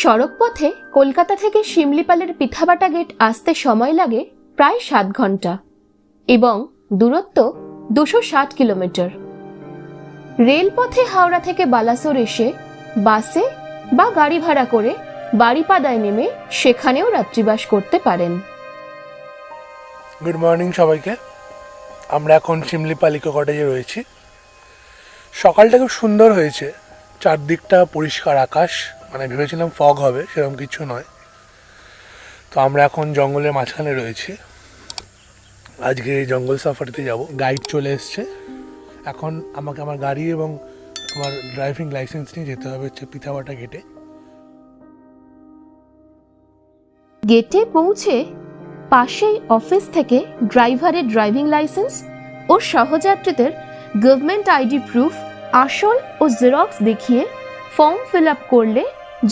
সড়ক পথে কলকাতা থেকে শিমলিপালের পিথাবাটা গেট আসতে সময় লাগে প্রায় 7 ঘন্টা এবং দূরত্ব 260 কিলোমিটার। রেলপথে হাওড়া থেকে বালাসোর এসে বাসে বা গাড়ি ভাড়া করে বারিপাদায় নেমে সেখানেও রাত্রিবাস করতে পারেন। গুড মর্নিং সবাইকে। আমরা এখন সিমলিপাল ইকো কটেজে রয়েছি। সকালটা খুব সুন্দর হয়েছে, চারদিকটা পরিষ্কার আকাশ, মানে ভেবেছিলাম ফগ হবে, সেরকম কিছু নয়। তো আমরা এখন জঙ্গলের মাঝখানে রয়েছি। আজকে জঙ্গল সাফারিতে যাব। গাইড চলে এসছে। এখন আমাকে আমার গাড়ি এবং আমার ড্রাইভিং লাইসেন্স নিয়ে যেতে হবে হচ্ছে পিথাবাটা গেটে। গেটে পৌঁছে পাশেই অফিস থেকে ড্রাইভারের ড্রাইভিং লাইসেন্স ও সহযাত্রীদের গভর্নমেন্ট আইডি প্রুফ আসল ও জেরক্স দেখিয়ে ফর্ম ফিল আপ করলে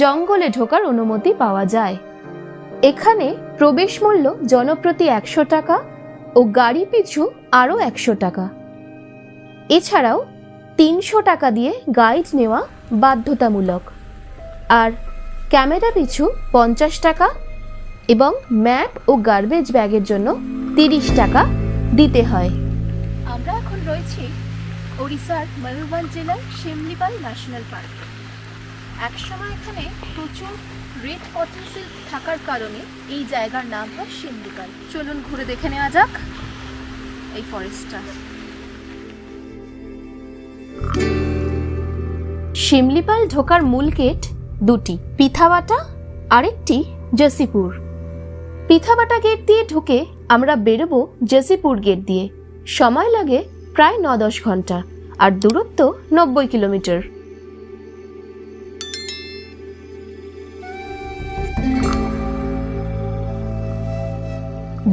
জঙ্গলে ঢোকার অনুমতি পাওয়া যায়। এখানে প্রবেশ মূল্য জনপ্রতি 100 টাকা ও গাড়ি পিছু আরও 100 টাকা। এছাড়াও 300 টাকা দিয়ে গাইড নেওয়া বাধ্যতামূলক, আর ক্যামেরা পিছু 50 টাকা এবং ম্যাপ ও গার্বেজ ব্যাগের জন্য 30 টাকা দিতে হয়। আমরা এখন রয়েছি ওড়িশার ময়ূরভঞ্জ জেলার শিমলিপাল ন্যাশনাল পার্কে। একসময় এখানে প্রচুর রেড কটন সিল্ক থাকার কারণে এই জায়গার নাম হয় শিমলিপাল। চলুন ঘুরে দেখে নেওয়া যাক এই ফরেস্টটা। শিমলিপাল ঢোকার মূল গেট দুটি, পিথাবাটা আরেকটি জসিপুর। পিথাবাটা গেট দিয়ে ঢুকে আমরা বেরোবো জসিপুর গেট দিয়ে। সময় লাগে প্রায় 9-10 ঘন্টা আর দূরত্ব 90 কিলোমিটার।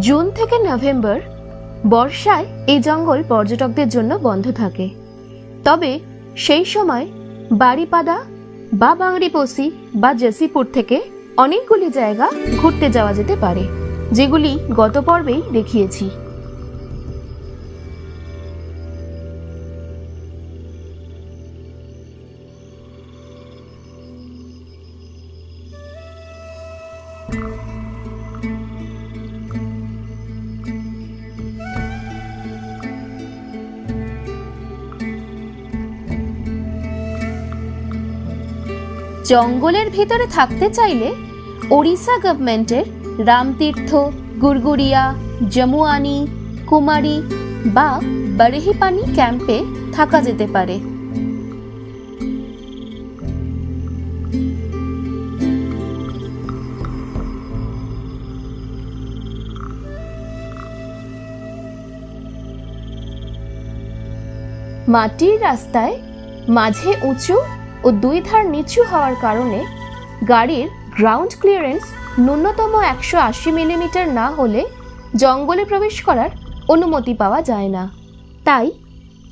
জুন থেকে নভেম্বর বর্ষায় এই জঙ্গল পর্যটকদের জন্য বন্ধ থাকে। তবে সেই সময় বারিপাদা বা বাংরিপোসি বা জসিপুর থেকে অনেকগুলি জায়গা ঘুরতে যাওয়া যেতে পারে, যেগুলি গত পর্বেই দেখিয়েছি। জঙ্গলের ভিতরে থাকতে চাইলে ওড়িশা গভর্নমেন্টের রামতীর্থ, গুরগুরিয়া, জমুয়ানি, কুমারী বা বারেহিপানি ক্যাম্পে থাকা যেতে পারে। মাটির রাস্তায় মাঝে উঁচু ও 2 ধার নিচু হওয়ার কারণে গাড়ির গ্রাউন্ড ক্লিয়ারেন্স ন্যূনতম 180 মিলিমিটার না হলে জঙ্গলে প্রবেশ করার অনুমতি পাওয়া যায় না। তাই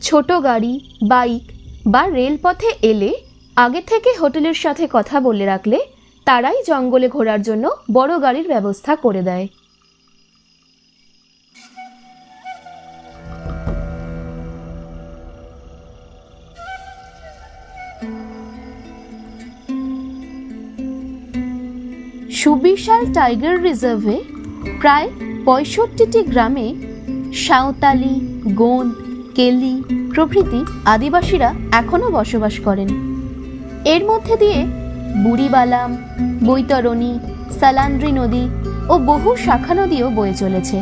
ছোট গাড়ি, বাইক বা রেলপথে এলে আগে থেকে হোটেলের সাথে কথা বলে রাখলে তারাই জঙ্গলে ঘোরার জন্য বড় গাড়ির ব্যবস্থা করে দেয়। সুবিশাল টাইগার রিজার্ভে প্রায় 65টি গ্রামে সাঁওতালি, গোঁদ, কেলি প্রভৃতি আদিবাসীরা এখনও বসবাস করেন। এর মধ্যে দিয়ে বুড়িবালাম, বৈতরণী, সালান্দ্রি নদী ও বহু শাখা নদীও বয়ে চলেছে।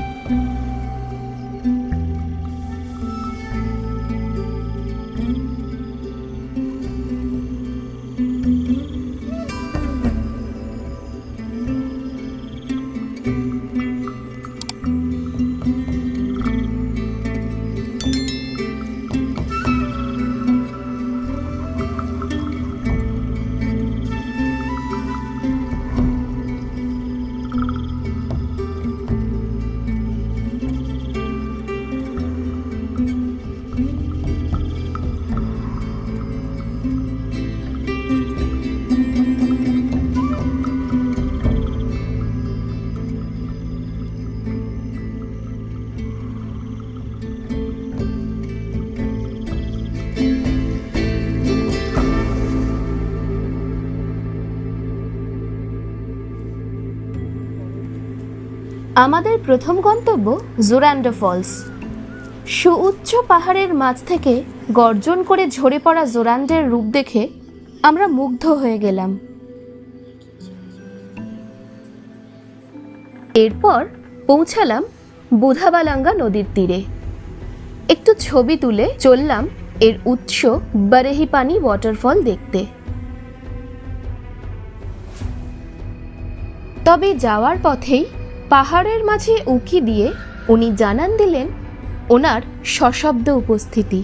আমাদের প্রথম গন্তব্য জোরান্ডা ফলস। সুউচ্চ পাহাড়ের মাঝ থেকে গর্জন করে ঝরে পড়া জোরান্ডার রূপ দেখে আমরা মুগ্ধ হয়ে গেলাম। এরপর পৌঁছালাম বুধাবালাঙ্গা নদীর তীরে। একটু ছবি তুলে চললাম এর উৎস বারেহিপানি ওয়াটারফল দেখতে। তবে যাওয়ার পথেই পাহাড়ের মাঝে উঁকি দিয়ে উনি জানান দিলেন ওনার সশব্দ উপস্থিতি।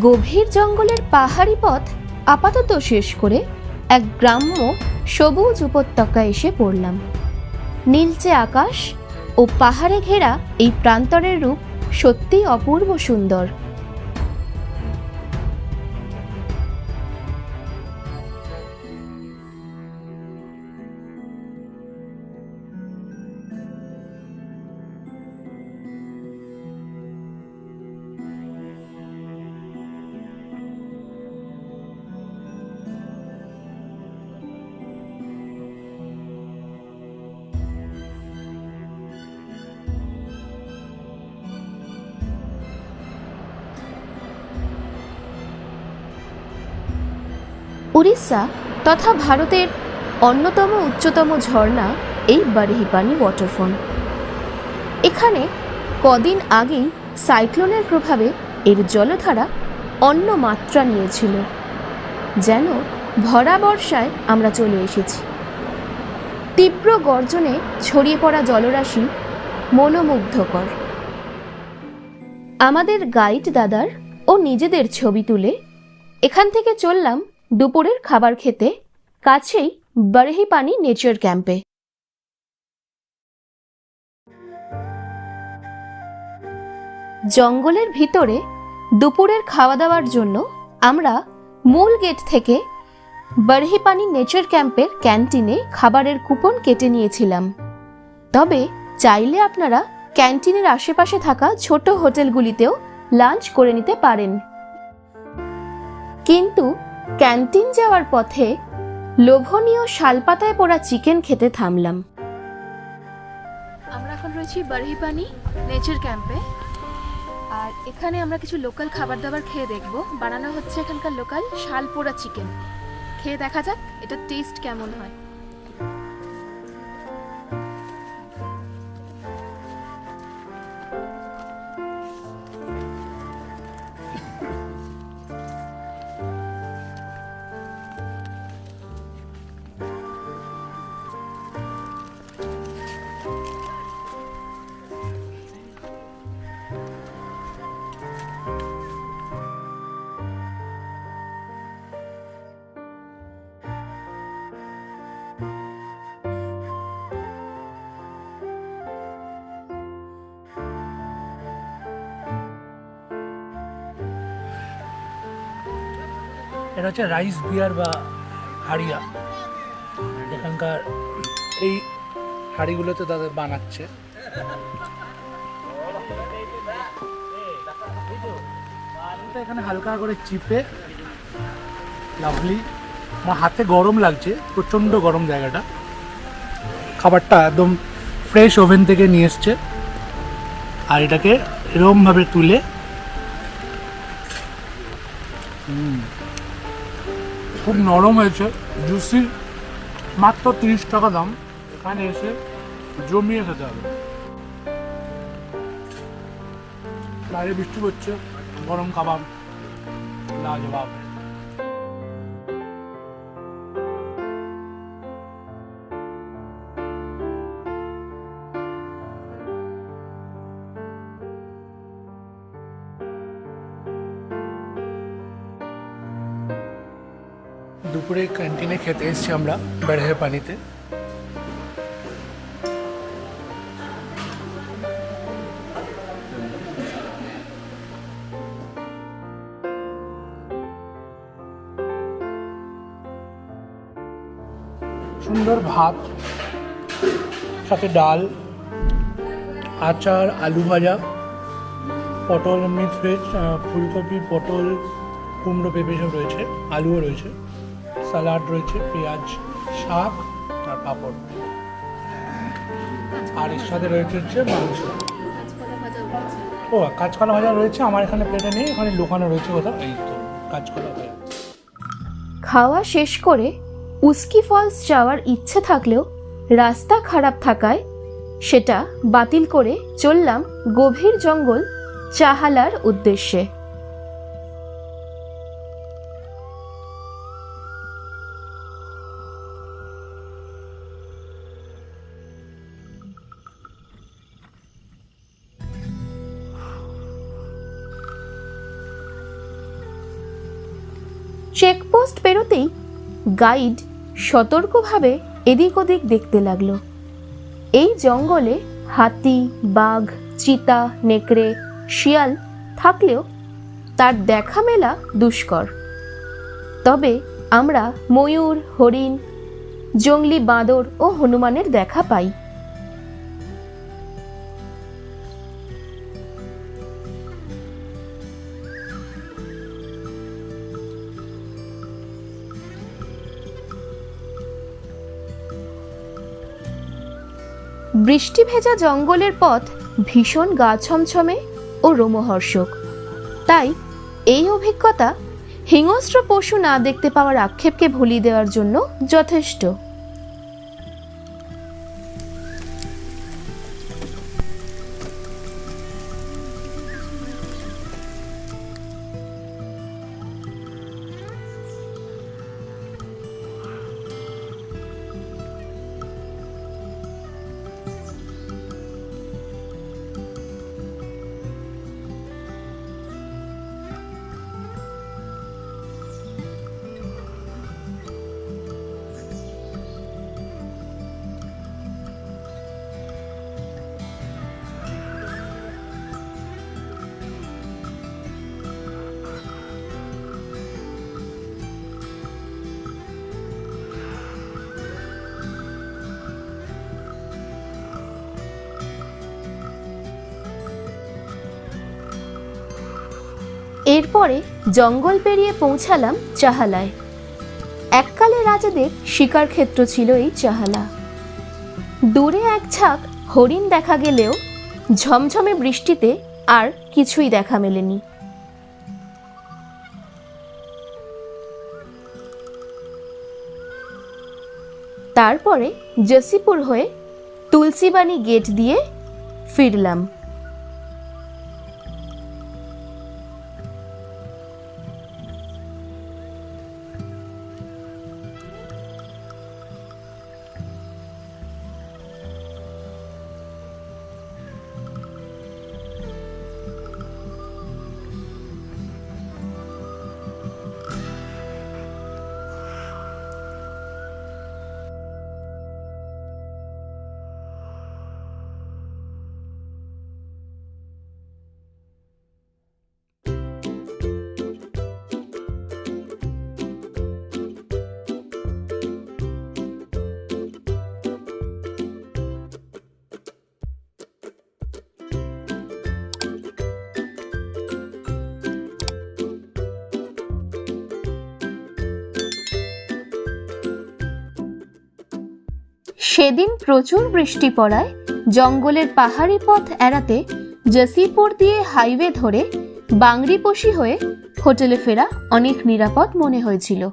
গভীর জঙ্গলের পাহাড়ি পথ আপাতত শেষ করে এক গ্রাম্য সবুজ উপত্যকায় এসে পড়লাম। নীলচে আকাশ ও পাহাড়ে ঘেরা এই প্রান্তরের রূপ সত্যি অপূর্ব সুন্দর। উড়িষ্যা তথা ভারতের অন্যতম উচ্চতম ঝর্ণা এই বারেহিপানি ওয়াটারফল। এখানে কদিন আগেই সাইক্লোনের প্রভাবে এর জলধারা অন্য মাত্রা নিয়েছিল, যেন ভরা বর্ষায় আমরা চলে এসেছি। তীব্র গর্জনে ছড়িয়ে পড়া জলরাশি মনোমুগ্ধকর। আমাদের গাইড দাদার ও নিজেদের ছবি তুলে এখান থেকে চললাম দুপুরের খাবার খেতে কাছেই বারেহিপানি নেচার ক্যাম্পে। জঙ্গলের ভিতরে দুপুরের খাওয়া দাওয়ার জন্য আমরা মূল গেট থেকে বারেহিপানি নেচার ক্যাম্পের ক্যান্টিনে খাবারের কুপন কেটে নিয়েছিলাম। তবে চাইলে আপনারা ক্যান্টিনের আশেপাশে থাকা ছোট হোটেলগুলিতেও লাঞ্চ করে নিতে পারেন। কিন্তু ক্যান্টিন যাওয়ার পথে লোভনীয় শালপাতায় পোড়া চিকেন খেতে থামলাম। আমরা এখন রয়েছি বারেহিপানি নেচার ক্যাম্পে, আর এখানে আমরা কিছু লোকাল খাবার দাবার খেয়ে দেখব। বানানো হচ্ছে এখানকার লোকাল শাল পোড়া চিকেন। খেয়ে দেখা যাক এটা টেস্ট কেমন হয়। এটা হচ্ছে রাইস বিয়ার বা হাড়িয়া। এখানকার এই হাড়িগুলোতে তাদের বানাচ্ছে। এখানে হালকা করে চিপে লাভলি। আমার হাতে গরম লাগছে, প্রচণ্ড গরম জায়গাটা। খাবারটা একদম ফ্রেশ ওভেন থেকে নিয়ে এসছে, আর এটাকে এরকমভাবে তুলে খুব নরম হয়েছে, জুসি। মাত্র 30 টাকা দাম। এখানে এসে জমিয়ে খেতে হবে। বাইরে বৃষ্টি পড়ছে, গরম কাবাব লাজবাব। দুপুরে ক্যান্টিনে খেতে এসেছি আমরা বারেহিপানিতে। সুন্দর ভাত, সাথে ডাল, আচার, আলু ভাজা, পটল মিক্স ভেজ, ফুলকপি, পটল, কুমড়ো, পেঁপে সব রয়েছে, আলুও রয়েছে, স্যালাড রয়েছে, পেঁয়াজ, শাক আর পাঁপড়। আর এর সাথে রয়েছে হচ্ছে মাংস। ও কাঁচকলা ভাজা রয়েছে, আমার এখানে প্লেটে নেই, এখানে দোকানে রয়েছে কোথাও। এই তো কাঁচকলা ভাজা। খাওয়া শেষ করে উস্কি ফলস যাওয়ার ইচ্ছে থাকলেও রাস্তা খারাপ থাকায় সেটা বাতিল করে চললাম গভীর জঙ্গল চাহালার উদ্দেশ্যে। চেকপোস্ট পেরোতেই গাইড সতর্কভাবে এদিক ওদিক দেখতে লাগলো। এই জঙ্গলে হাতি, বাঘ, চিতা, নেকড়ে, শিয়াল থাকলেও তার দেখা মেলা দুষ্কর। তবে আমরা ময়ূর, হরিণ, জংলি বাঁদর ও হনুমানের দেখা পাই। বৃষ্টি ভেজা জঙ্গলের পথ ভীষণ গা ছমছমে ও রোমহর্ষক। তাই এই অভিজ্ঞতা হিংস্র পশু না দেখতে পাওয়ার আক্ষেপকে ভুলিয়ে দেওয়ার জন্য যথেষ্ট। এরপরে জঙ্গল পেরিয়ে পৌঁছালাম চাহালায়। এককালে রাজাদের শিকার ক্ষেত্র ছিল এই চাহালা। দূরে এক ঝাঁক হরিণ দেখা গেলেও ঝমঝমে বৃষ্টিতে আর কিছুই দেখা মেলেনি। তারপরে জসিপুর হয়ে তুলসীবাণী গেট দিয়ে ফিরলাম। সেদিন প্রচুর বৃষ্টি পড়ায় জঙ্গলের পাহাড়ি পথ এড়াতে জসিপুর দিয়ে হাইওয়ে ধরে বাংরিপোশি হয়ে হোটেলে ফেরা অনেক নিরাপদ মনে হয়েছিল।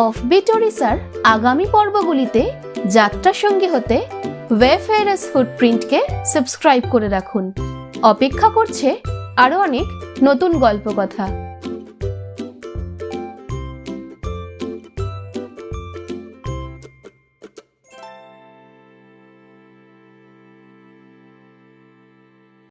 অফবিট ওড়িশার আগামী পর্বগুলিতে যাত্রা সঙ্গী হতে ওয়েফেয়ারার্স ফুটপ্রিন্টকে সাবস্ক্রাইব করে রাখুন। অপেক্ষা করছে আরও অনেক নতুন গল্প কথা।